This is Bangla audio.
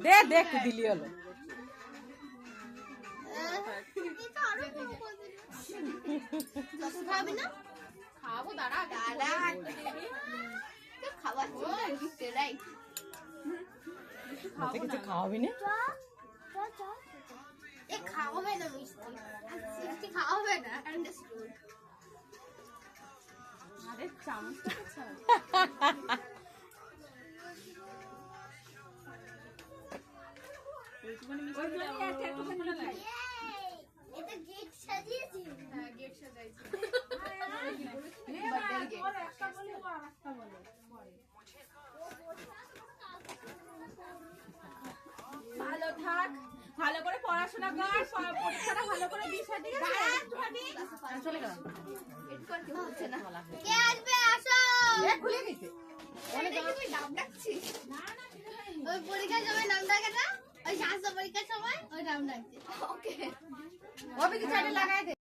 দে দেখতে দিলি হলো খাবো দাঁড়া দাঁড়া খাবার কিছু খাওয়াবি না খাওয়াবে না মিষ্টি খাওয়াবে না আরে চামচটা ভালো থাক, ভালো করে পড়াশোনা কর, পরীক্ষাটা ভালো করে দিস। ঠিক আছে চলে গেলাম। কে আসবে আসো খুলে গেছে নাম ডাকছিস ওই পরীক্ষার সময় নাম ডাকে না ওই স্বাস্থ্য পরীক্ষার সময় ওই নাম ডাকছে ওকে লাগাই দে।